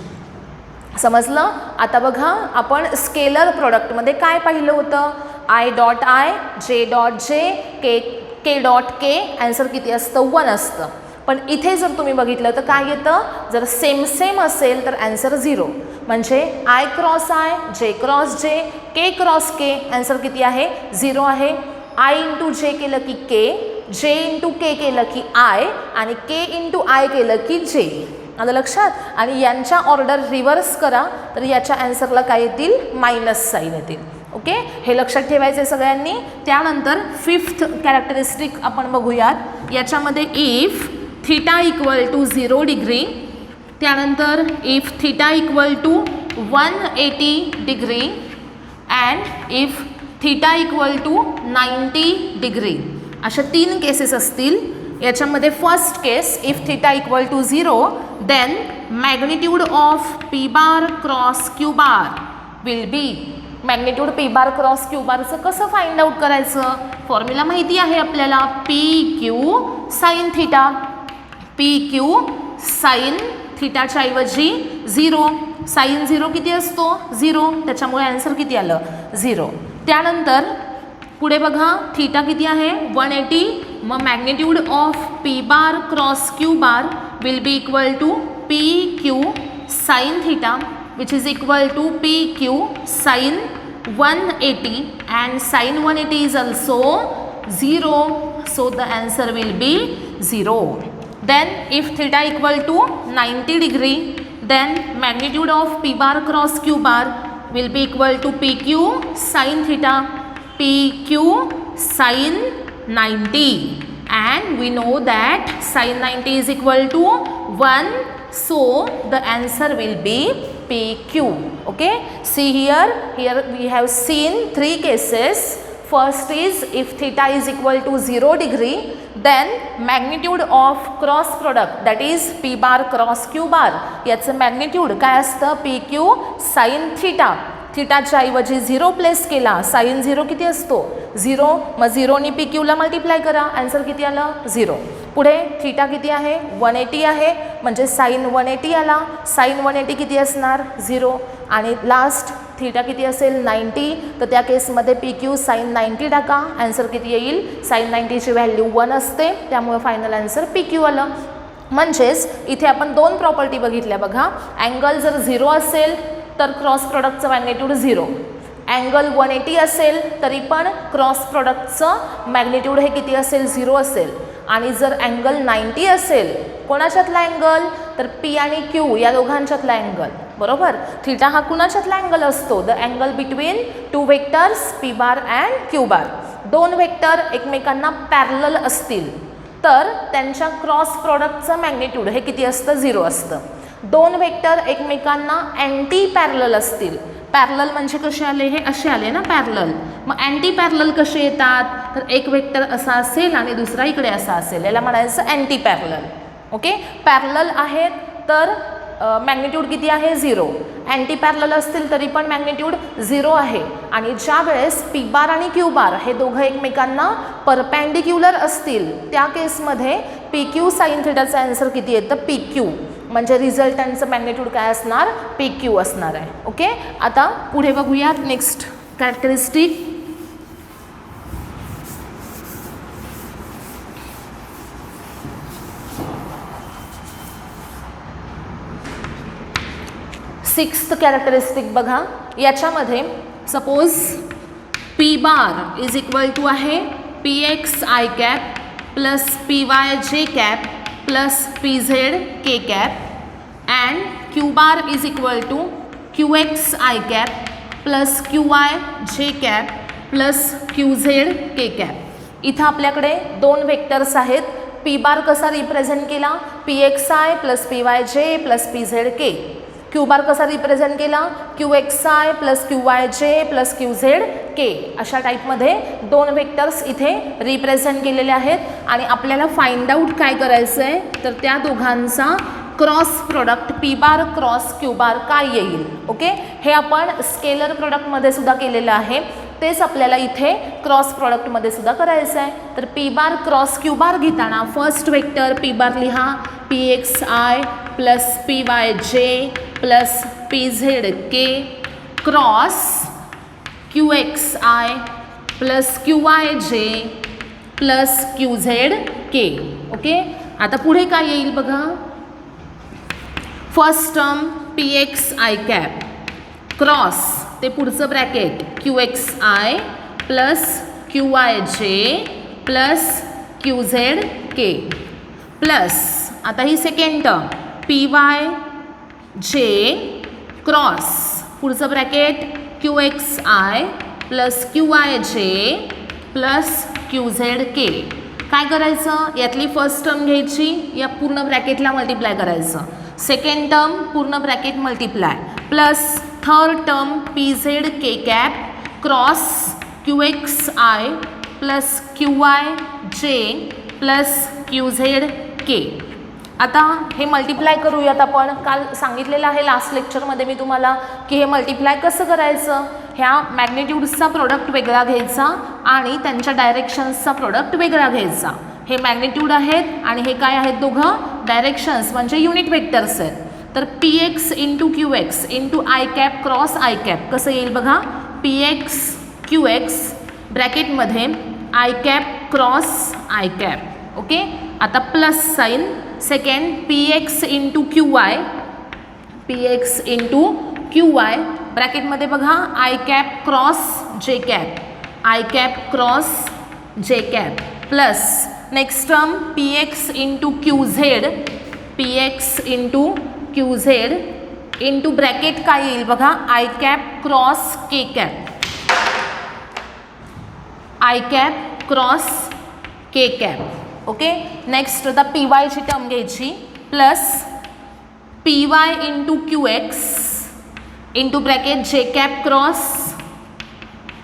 समजलं. आता बघा आपण स्केलर प्रोडक्टमध्ये काय पाहिलं होतं, I dot I J dot J K K dot K answer किती असतं 1 असतं. पण इथे जर तुम्ही बघितलं तर काय येतं, जर सेम असेल तर ॲन्सर 0. म्हणजे आय क्रॉस आय जे क्रॉस जे के क्रॉस के ॲन्सर किती आहे 0 आहे. आय इंटू जे केलं की के, जे इंटू के केलं की आय आणि के इंटू आय केलं की जे. आलं लक्षात. आणि यांच्या ऑर्डर रिव्हर्स करा तर याच्या ॲन्सरला काय येतील मायनस साईन येतील. ओके, हे लक्षात ठेवायचे सगळ्यांनी. त्यानंतर फिफ्थ कॅरेक्टरिस्टिक आपण बघूयात. याच्यामध्ये if theta equal to 0 degree, त्यानंतर if theta equal to 180 degree and if theta equal to 90 degree. अशा 3 केसेस असतील. याच्यामध्ये first case if theta equal to 0 then magnitude of P bar cross Q bar will be. Magnitude P bar cross Q बारचं कसं find out करायचं? Formula माहिती आहे आपल्याला, P Q sine theta. P Q sine थीटाच्या ऐवजी 0. Sign 0 किती असतो? 0. त्याच्यामुळे आन्सर किती आलं? 0. त्यानंतर पुढे बघा थीटा किती आहे? 180. मग magnitude of P bar cross Q bar will be equal to P Q sine theta which is equal to P Q sine 180 and sin 180 is also 0, so the answer will be 0. Then if theta equal to 90 degree then magnitude of p bar cross q bar will be equal to pq sin theta, pq sin 90, and we know that sin 90 is equal to 1, so the answer will be pq. Okay, see here we have seen 3 cases. First is if theta is equal to 0 degree then magnitude of cross product that is p bar cross q bar याचं magnitude काय असतं? pq sin theta. थीटाच्या ऐवजी 0 place केला, sign 0 किती असतो? 0. मग 0 नी pq ला मल्टिप्लाय करा, आन्सर किती आलं? 0. पुढे थीटा किती आहे? 180 आहे, म्हणजे साइन 180 आला. साइन 180 किती असणार? 0. आणि लास्ट थीटा किती असेल? 90. तर त्या केसमध्ये pq साइन 90 टाका, आन्सर किती येईल? साइन 90ची व्हॅल्यू 1 असते, त्यामुळे फायनल आन्सर pq आलं. म्हणजेच इथे आपण 2 प्रॉपर्टी बघितल्या बघा. अँगल जर 0 असेल तर क्रॉस प्रोडक्टचं मॅग्निट्यूड 0. अँगल 180 असेल तरी पण क्रॉस प्रोडक्टचं मॅग्निट्यूड हे किती असेल? 0 असेल. आणि जर अँगल 90 असेल, कोणाच्यातला अँगल? तर पी आणि क्यू या दोघांच्यातला अँगल, बरोबर. थीटा हा कुणाच्यातला अँगल असतो? The angle between 2 vectors P bar and Q bar. 2 vector एकमेकांना पॅरलल असतील तर त्यांच्या क्रॉस प्रोडक्टचं मॅग्निट्यूड हे किती असतं? 0 असतं. 2 वेक्टर एकमेकांना अँटी पॅरलल असतील. पॅरलल म्हणजे कसे आले? हे असे आले ना पॅरलल. मग अँटी पॅरलल कसे येतात? तर एक वेक्टर असा असेल आणि दुसरा इकडे असा असेल, याला म्हणायचं अँटी पॅरलल. ओके, पॅरलल आहेत तर मॅग्निट्यूड किती आहे? 0. अँटी पॅरलल असतील तरी पण मॅग्निट्यूड 0 आहे. आणि ज्या वेळेस पी बार आणि क्यू बार हे दोघं एकमेकांना परपॅन्डिक्युलर असतील त्या केसमध्ये पी क्यू साइन थीटाचं आन्सर किती येतं? P Q. म्हणजे रिझल्टंटचं मॅग्निट्यूड काय असणार? पी क्यू असणार आहे. ओके, आता पुढे बघूयात नेक्स्ट कॅरेक्टरिस्टिक. सिक्स्थ कॅरेक्टरिस्टिक बघा. याच्यामध्ये suppose P bar is equal to आहे P X I cap plus P Y J cap plus P Z K cap and q bar is equal to qx i cap plus qy j cap plus qz k cap. इथं आपल्याकडे 2 vectors आहेत. p बार कसा represent केला? pxi plus pyj plus pzk. q बार कसा represent केला? qxi plus qyj plus qzk. अशा टाईपमध्ये 2 vectors इथे रिप्रेझेंट केलेले आहेत आणि आपल्याला फाइंड आउट काय करायचं आहे तर त्या दोघांचा cross product P bar cross Q बार काय येईल. ओके, हे आपण स्केलर प्रोडक्टमध्ये सुद्धा केलेलं आहे, तेच आपल्याला इथे क्रॉस प्रोडक्टमध्ये सुद्धा करायचं आहे. तर P bar cross Q bar घेताना फर्स्ट वेक्टर पी बार लिहा P X I plus P Y J plus P Z K cross Q X I plus Q Y J plus Q Z K. Okay, आता पुढे काय येईल बघा. First term P X I cap cross ते पुढचं bracket Q X I plus Q Y J plus Q Z K plus आता ही second term P Y जे क्रॉस पुढचं bracket Q X I plus Q Y J plus Q Z के. काय करायचं? यातली first term घ्यायची, या पूर्ण ब्रॅकेटला मल्टिप्लाय करायचं. सेकंड टर्म पूर्ण bracket multiply plus third term P Z K cap cross Q X I plus Q I J plus Q Z के. आता हे मल्टिप्लाय करूयात आपण. काल सांगितलेलं आहे लास्ट लेक्चरमध्ये मी तुम्हाला की हे मल्टिप्लाय कसं करायचं. ह्या मॅग्निट्यूड्सचा प्रोडक्ट वेगळा घ्यायचा आणि त्यांच्या डायरेक्शन्सचा प्रोडक्ट वेगळा घ्यायचा. हे मॅग्निट्यूड आहेत आणि हे काय आहेत दोघं डायरेक्शन्स म्हणजे युनिट वेक्टर्स आहेत. तर P X into Q X into I cap cross I cap कसं येईल बघा. पी एक्स क्यू एक्स ब्रॅकेटमध्ये I cap cross I cap. Okay. आता plus sign second P X into Q Y P X into Q Y ब्रॅकेटमध्ये बघा I cap cross J cap I cap cross J cap plus next term P X into Q Z P X into Q Z into bracket काय येईल बघा I cap cross K cap I cap cross K cap. Okay. Next आता P वायची term घ्यायची plus P Y into Q X into bracket J cap cross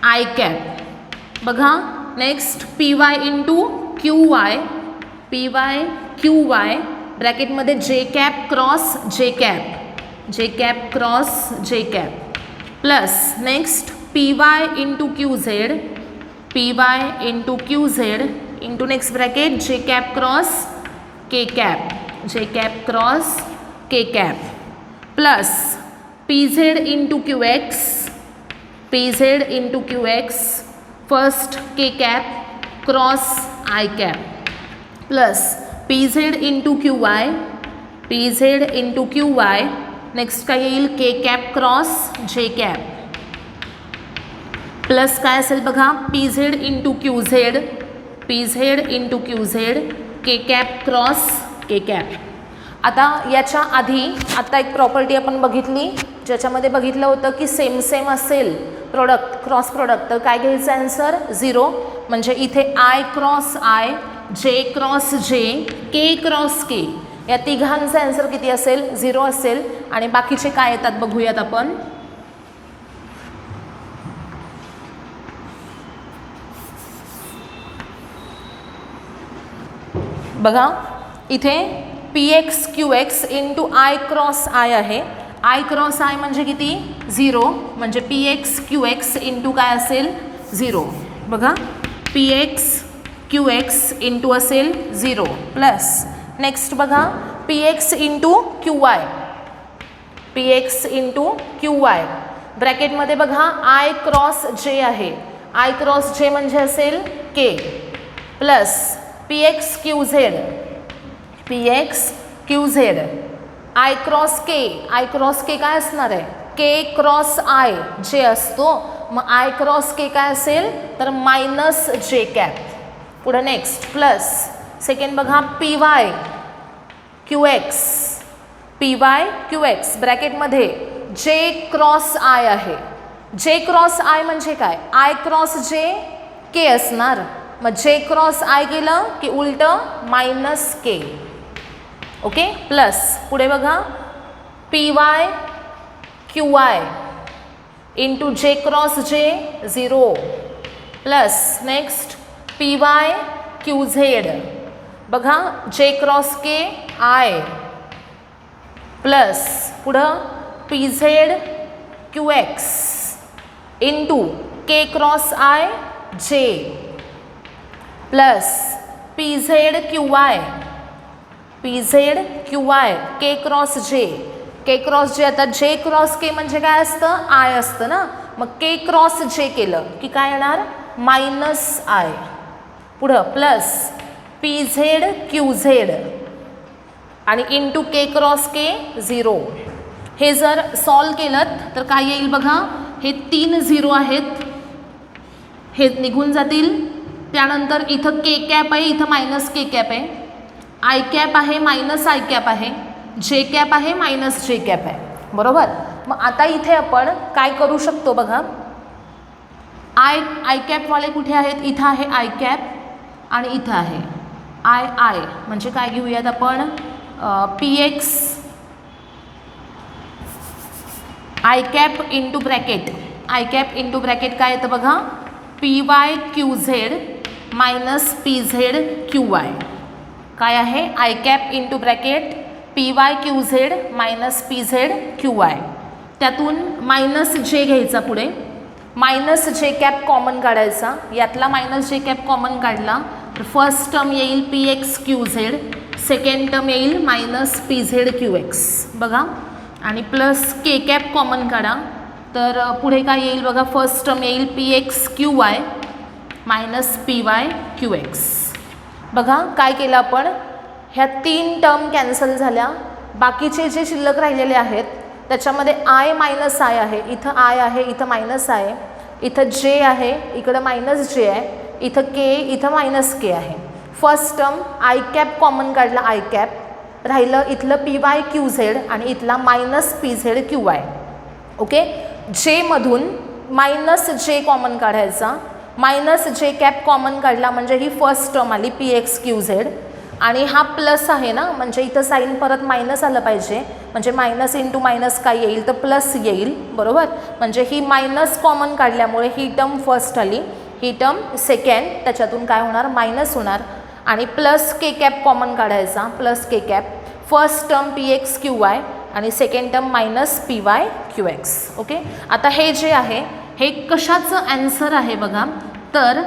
I cap बघा. Next P Y into Q Y P Y Q Y ब्रॅकेटमध्ये J cap cross J cap cross J cap plus next P Y into Q Z P Y into Q Z into next bracket J cap cross K cap plus P Z into Q x first K cap cross I cap plus P Z into Q Y next काय येईल के cap cross J cap plus काय असेल बघा P Z into Q Z K cap cross K cap. आता याच्या आधी आता एक प्रॉपर्टी आपण बघितली ज्याच्यामध्ये बघितलं होतं की सेम असेल प्रोडक्ट क्रॉस प्रोडक्ट तर काय घ्यायचं आन्सर 0. म्हणजे इथे आय क्रॉस आय जे क्रॉस जे के क्रॉस के या तिघांचा आन्सर किती असेल 0 असेल. आणि बाकीचे काय येतात बघूयात आपण. बघा इथे P X Q X into I cross I आहे. आय क्रॉस आय म्हणजे किती 0 म्हणजे P X Q X into काय असेल 0. बघा P X Q X into असेल 0 प्लस नेक्स्ट बघा P X into Q Y ब्रॅकेटमध्ये बघा आय क्रॉस जे आहे. आय क्रॉस जे म्हणजे असेल K plus P X Q Z I cross K काय असणार आहे के क्रॉस आय जे असतो. मग आय क्रॉस के काय असेल तर मायनस जे कॅप. पुढे नेक्स्ट प्लस सेकंड बघा पी वाय क्यू एक्स ब्रॅकेटमध्ये जे क्रॉस आय आहे. जे क्रॉस आय म्हणजे काय आय क्रॉस जे के असणार. मग जे क्रॉस आय गेलं की उलटं मायनस के. ओके. प्लस पुढे बघा P Y Q I into J cross J 0 plus next P Y Q Z बघा J cross K I plus पुढं P Z Q X into K cross I J plus P Z Q Y K cross J आता जे cross के म्हणजे काय असतं I असतं ना. मग के क्रॉस जे केलं की काय येणार मायनस आय. पुढं plus P Z Q Z आणि इंटू के क्रॉस के 0. हे जर सॉल्व केलं तर काय येईल बघा हे 3 0 आहेत हे निघून जातील. त्यानंतर इथं के कॅप आहे इथं मायनस के कॅप आहे. आय कॅप आहे मायनस आय कॅप आहे. जे कॅप आहे मायनस जे कॅप आहे. बरोबर. मग आता इथे आपण काय करू शकतो बघा आय कॅपवाले कुठे आहेत इथं आहे आय कॅप आणि इथं आहे आय म्हणजे काय घेऊयात आपण P X I cap into bracket, i cap into bracket काय येतं बघा, P Y Q Z minus P Z Q Y. काय आहे, I cap into bracket P Y Q Z minus P Z Q Y. त्यातून minus जे घ्यायचा पुढे, minus J cap common काढायचा. यातला मायनस जे कॅप कॉमन काढला तर फर्स्ट टर्म येईल P X Q Z, second term येईल minus P Z Q X बघा. आणि प्लस के कॅप कॉमन काढा तर पुढे काय येईल बघा, फर्स्ट टर्म येईल P X Q y minus P Y Q X. बघा काय केलं आपण, ह्या 3 टर्म कॅन्सल झाल्या. बाकीचे जे शिल्लक राहिलेले आहेत त्याच्यामध्ये आय मायनस आय आहे, इथं आय आहे, इथं मायनस आहे, इथं जे आहे, इकडं मायनस जे आहे, इथं के, इथं मायनस के आहे. First term I cap common काढला, आय कॅप राहिलं इथलं पी वाय क्यू झेड आणि इथला minus P Z Q Y. Okay, जेमधून मायनस जे कॉमन काढायचा, मायनस जे कॅप कॉमन काढला म्हणजे ही फर्स्ट टर्म आली पी एक्स क्यू झेड. आणि हा प्लस आहे ना, म्हणजे इथं साईन परत मायनस आलं पाहिजे, म्हणजे मायनस इंटू मायनस काय येईल तर प्लस येईल बरोबर. म्हणजे ही मायनस कॉमन काढल्यामुळे ही टर्म फर्स्ट आली, ही टर्म सेकंड, त्याच्यातून काय होणार मायनस होणार. आणि प्लस के कॅप कॉमन काढायचा, plus K cap, first term P X Q Y आणि second term minus P Y Q X. Okay, आता हे जे आहे हे कशाचं ॲन्सर आहे बघा, तर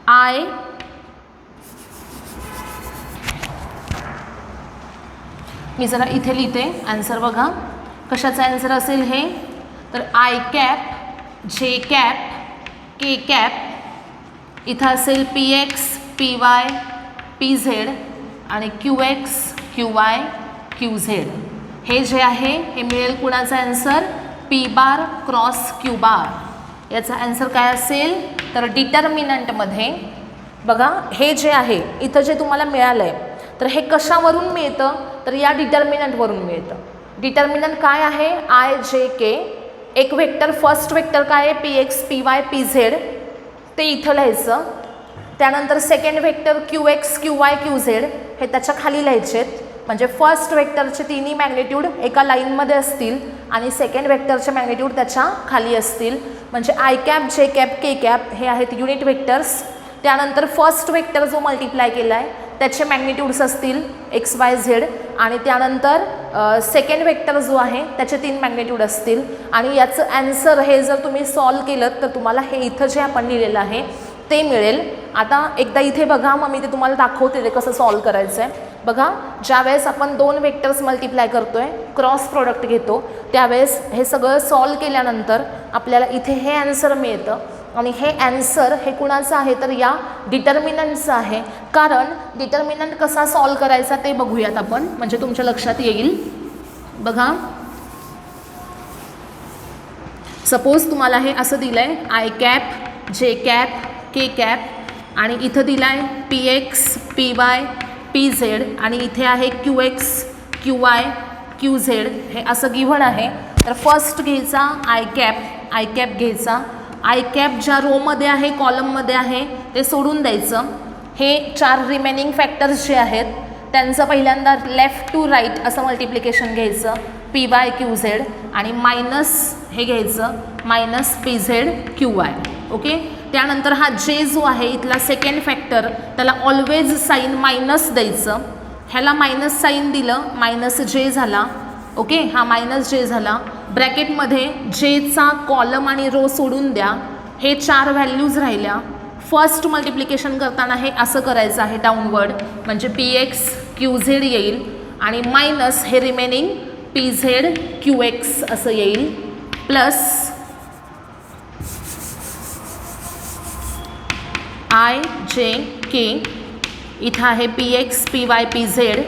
आय मी जरा इथे लिहिते ॲन्सर बघा, कशाचा ॲन्सर असेल हे, तर I cap J cap K cap, इथं असेल P X P Y P Z आणि Q X Q Y Q Z. हे जे आहे हे मिळेल कुणाचा answer, P bar cross Q bar. याचा ॲन्सर काय असेल तर डिटर्मिनंटमध्ये बघा हे जे आहे इथं जे तुम्हाला मिळालं आहे तर हे कशावरून मिळतं तर या डिटर्मिनंटवरून मिळतं. डिटर्मिनंट काय आहे, आय जे के. एक वेक्टर, फर्स्ट वेक्टर काय आहे P X P Y P Z, ते इथं लिहायचं. त्यानंतर second vector Q X Q Y Q Z हे त्याच्या खाली लिहायचे. म्हणजे फर्स्ट वेक्टरचे तिन्ही मॅग्निट्यूड एका लाईनमध्ये असतील आणि सेकंड वेक्टरचे मॅग्निट्यूड त्याच्या खाली असतील. म्हणजे I cap J cap K cap हे आहेत युनिट वेक्टर्स. त्यानंतर फर्स्ट वेक्टर जो मल्टिप्लाय केला आहे त्याचे मॅग्निट्यूड्स असतील एक्स वाय झेड आणि त्यानंतर सेकंड वेक्टर जो आहे त्याचे 3 मॅग्निट्यूड असतील. आणि याचं ॲन्सर हे जर तुम्ही सॉल्व केलं तर तुम्हाला हे इथं जे आपण लिहिलेलं आहे ते मिळेल. आता एकदा इथे बघा, मग मी ते तुम्हाला दाखवते ते कसं सॉल्व करायचं आहे. बघा, ज्यावेळेस आपण 2 वेक्टर्स मल्टिप्लाय करतो आहे, क्रॉस प्रोडक्ट घेतो, त्यावेळेस हे सगळं सॉल्व केल्यानंतर आपल्याला इथे हे ॲन्सर मिळतं. आणि हे ॲन्सर हे कुणाचं आहे तर या डिटर्मिनंटचं आहे. कारण डिटर्मिनंट कसा सॉल्व करायचा ते बघूयात आपण, म्हणजे तुमच्या लक्षात येईल. बघा, सपोज तुम्हाला हे असं दिलं आहे I cap J cap K cap आणि इथं दिलं आहे P X P Y P Z आणि इथे आहे Q X Q Y Q Z. हे असं गिव्हन आहे. तर फर्स्ट घ्यायचा आय कॅप घ्यायचा. आय कॅप ज्या रोमध्ये आहे कॉलममध्ये आहे ते सोडून द्यायचं. हे 4 रिमेनिंग फॅक्टर्स जे आहेत त्यांचं पहिल्यांदा लेफ्ट टू राईट असं मल्टिप्लिकेशन घ्यायचं, पी वाय क्यू झेड आणि मायनस हे घ्यायचं minus P Z Q Y. Okay, त्यानंतर हा जे जो आहे इथला सेकंड फॅक्टर त्याला ऑलवेज साईन मायनस द्यायचं. ह्याला मायनस साईन दिलं, मायनस जे झाला. ओके, हा मायनस जे झाला. ब्रॅकेटमध्ये जेचा कॉलम आणि रो सोडून द्या. हे 4 व्हॅल्यूज राहिल्या. फर्स्ट मल्टिप्लिकेशन करताना हे असं करायचं आहे डाऊनवर्ड, म्हणजे पी एक्स क्यू झेड येईल आणि मायनस हे remaining P Z Q X असं येईल प्लस आय जे के, इथं आहे P X P Y P Z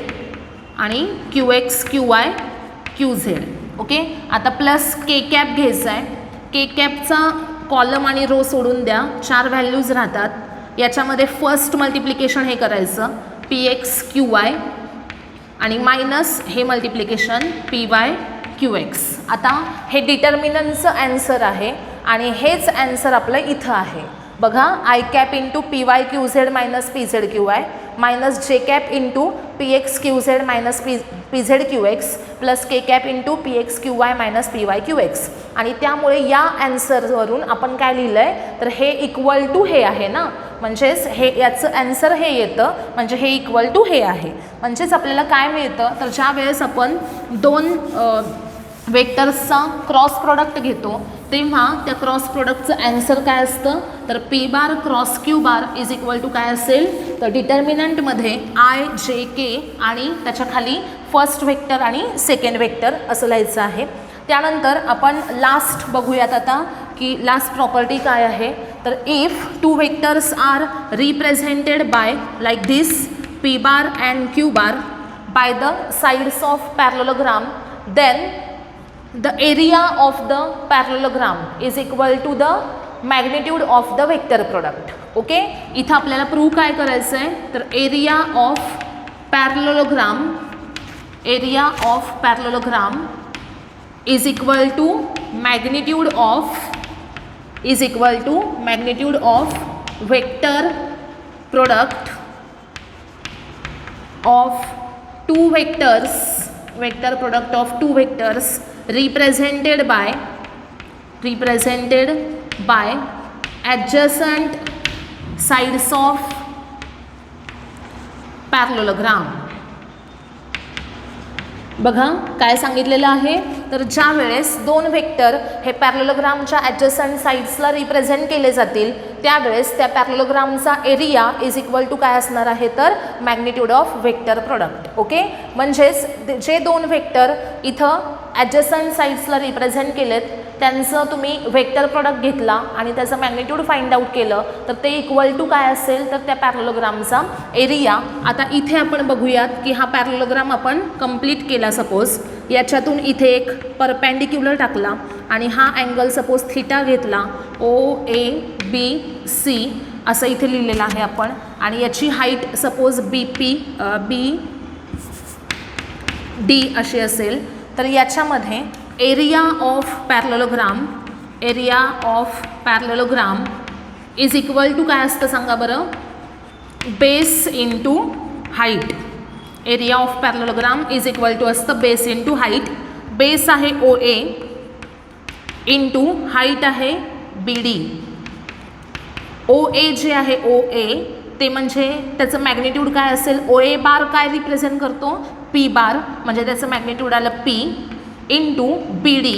आणि Q X Q Y Q Z. Okay, आता प्लस के कॅप घ्यायचा आहे. के कॅपचा कॉलम आणि रो सोडून द्या, 4 व्हॅल्यूज राहतात. याच्यामध्ये फर्स्ट मल्टिप्लिकेशन हे करायचं पी एक्स क्यू वाय आणि मायनस हे multiplication P Y Q x. आता हे डिटर्मिनंटचं ॲन्सर आहे आणि हेच ॲन्सर आपलं इथं आहे. बघा, I cap into P Y Q Z minus P Z Q y minus J cap into P X Q Z minus P Z Q x plus K cap into P X Q y minus P Y Q x. आणि त्यामुळे या ॲन्सरवरून आपण काय लिहिलं आहे तर हे equal to हे आहे ना, म्हणजेच हे याचं ॲन्सर हे येतं, म्हणजे हे इक्वल टू हे आहे. म्हणजेच आपल्याला काय मिळतं तर ज्या वेळेस आपण दोन वेक्टर्सचा क्रॉस प्रोडक्ट घेतो तेव्हा त्या क्रॉस प्रोडक्टचं ॲन्सर काय असतं तर P bar cross Q bar is equal to काय असेल तर डिटर्मिनंटमध्ये आय जे के आणि त्याच्या खाली फर्स्ट वेक्टर आणि सेकंड वेक्टर असं लिहायचं आहे. त्यानंतर आपण लास्ट बघूयात आता की लास्ट प्रॉपर्टी काय आहे तर if two vectors are represented by like this P bar and Q bar by the sides of parallelogram then the area of the parallelogram is equal to the magnitude of the vector product. Okay, इथं आपल्याला prove काय करायचं आहे तर area of parallelogram is equal to magnitude of vector product of two vectors represented by adjacent sides of parallelogram. बघा काय सांगितलेलं आहे तर ज्या वेळेस दोन वेक्टर हे पॅरलोग्रामच्या ॲडजसंट साईड्सला रिप्रेझेंट केले जातील त्यावेळेस त्या पॅरलोग्रामचा एरिया इज इक्वल टू काय असणार आहे तर magnitude of vector product. Okay, म्हणजेच जे दोन वेक्टर इथं ॲडजसंट साईड्सला रिप्रेझेंट केलेत त्यांचं तुम्ही वेक्टर प्रोडक्ट घेतला आणि त्याचं मॅग्निट्यूड फाइंड आउट केलं तर ते इक्वल टू काय असेल तर त्या पॅरलोग्रामचा एरिया. आता इथे आपण बघूयात की हा पॅरलोग्राम आपण कंप्लीट केला सपोज, याच्यातून इथे एक परपेंडिक्युलर टाकला आणि हा अँगल सपोज थिटा घेतला OABC असं इथे लिहिलेलं आहे आपण आणि याची हाईट सपोज BD अशी असेल तर याच्यामध्ये area of parallelogram is equal to काय असतं सांगा बरं base into height. Area of parallelogram is equal to असतं बेस इंटू हाईट. बेस आहे OA इंटू हाईट आहे BD. OA जे आहे OA ते म्हणजे त्याचं मॅग्निट्यूड काय असेल OA बार काय रिप्रेझेंट करतो P बार म्हणजे त्याचं मॅग्निट्यूड आलं P इंटू BD.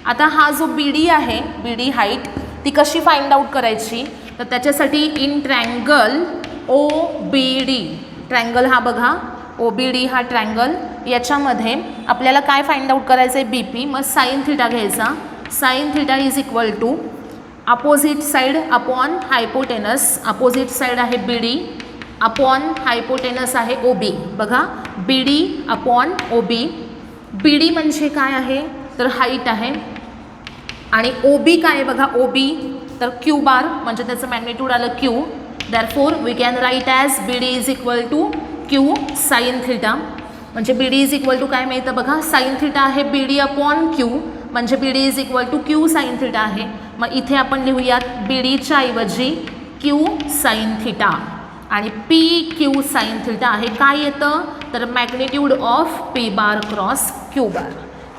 आता हा जो BD आहे BD हाईट ती कशी फाइंड आउट करायची तर त्याच्यासाठी इन ट्रँगल OBD, ट्रँगल हा बघा OBD हा ट्रँगल, याच्यामध्ये आपल्याला काय फाइंड आउट करायचं आहे BP, मग साइन थिटा घ्यायचा. Sine theta is equal to opposite side upon hypotenuse. Opposite side आहे BD अपॉन हायपोटेनस आहे OB. बघा BD अपॉन OB. BD म्हणजे काय आहे तर हाईट आहे आणि OB काय आहे बघा OB तर क्यू बार म्हणजे त्याचं मॅग्निट्यूड आलं Q. Therefore we can write as BD is equal to Q sine theta. म्हणजे BD इज इक्वल टू काय मिळतं बघा साइन थिटा आहे BD अपॉन Q म्हणजे BD is equal to Q sine theta आहे. मग इथे आपण लिहूयात BDच्या ऐवजी Q साइन थिटा आणि PQ साइन थिटा आहे काय येतं तर magnitude of P bar cross Q bar.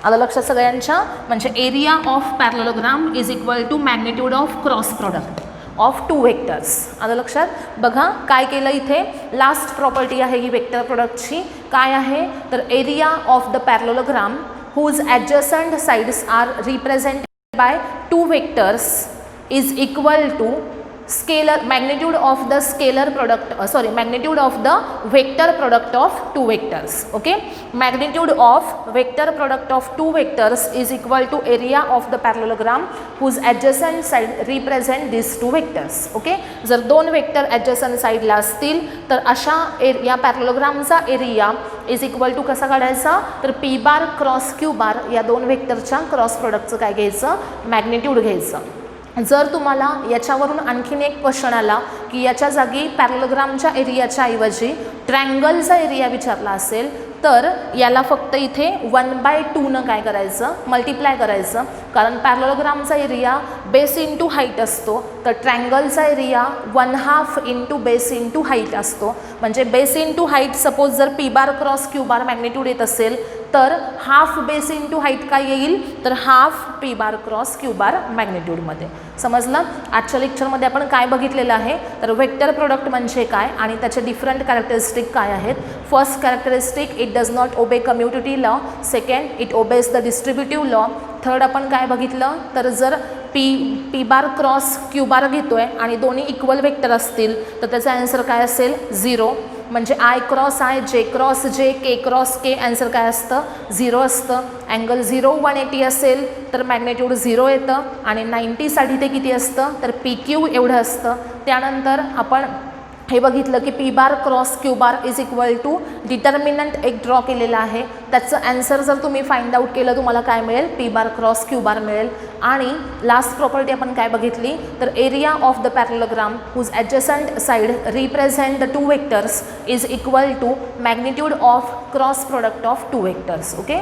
आलं लक्षात सगळ्यांच्या, म्हणजे area of parallelogram is equal to magnitude of cross product of two vectors. आलं लक्षात. बघा काय केलं इथे लास्ट प्रॉपर्टी आहे ही वेक्टर प्रोडक्टची काय आहे तर area of the parallelogram whose adjacent sides are represented by two vectors is equal to scalar magnitude of the scalar product magnitude of the vector product of two vectors. Okay, magnitude of vector product of two vectors is equal to area of the parallelogram whose adjacent side represent these two vectors. Okay, जर दोन vector adjacent साइडला असतील तर अशा या पॅरलोग्रामचा area is equal to कसा काढायचा तर P बार क्रॉस Q बार या दोन वेक्टरच्या क्रॉस प्रोडक्टचं काय घ्यायचं मॅग्निट्यूड घ्यायचं. जर तुम्हाला याच्यावरून आणखीन एक क्वेश्चन आला की याच्या जागी पॅरलोग्रामच्या एरियाच्या ऐवजी ट्रँगलचा एरिया विचारला असेल तर याला फक्त इथे 1/2 काय करायचं, मल्टिप्लाय करायचं, कारण पॅरलोग्रामचा एरिया बेस इंटू हाईट असतो, तर ट्रँगलचा area 1/2 into base into height असतो. म्हणजे बेस इंटू हाईट सपोज जर P bar cross Q bar magnitude येत असेल तर हाफ बेस इंटू हाईट काय येईल, तर half P bar cross Q bar मॅग्निट्यूडमध्ये. समजलं? आजच्या लेक्चरमध्ये आपण काय बघितलेलं आहे, तर वेक्टर प्रोडक्ट म्हणजे काय आणि त्याचे डिफरंट कॅरेक्टरिस्टिक काय आहेत. First characteristic, it does not ओबे commutative law. Second, it obeys the distributive law. Third आपण काय बघितलं, तर जर पी बार क्रॉस क्यू बार घेतोय आणि दोन्ही इक्वल वेक्टर असतील तर त्याचा आन्सर काय असेल, 0. म्हणजे आय क्रॉस आय, जे क्रॉस जे, के क्रॉस के, आन्सर काय असतं, 0 असतं. अँगल 0 180 असेल तर मॅग्नेट्यूड 0 येतं आणि 90साठी ते किती असतं, तर पी क्यू एवढं असतं. त्यानंतर आपण हे बघितलं की P bar cross Q bar is equal to determinant एक ड्रॉ केलेला आहे, त्याचं आन्सर जर तुम्ही फाइंड आउट केलं तुम्हाला काय मिळेल, P bar cross Q bar मिळेल. आणि लास्ट प्रॉपर्टी आपण काय बघितली, तर area of the parallelogram whose adjacent side represent the 2 vectors is equal to magnitude of cross product of 2 vectors. Okay.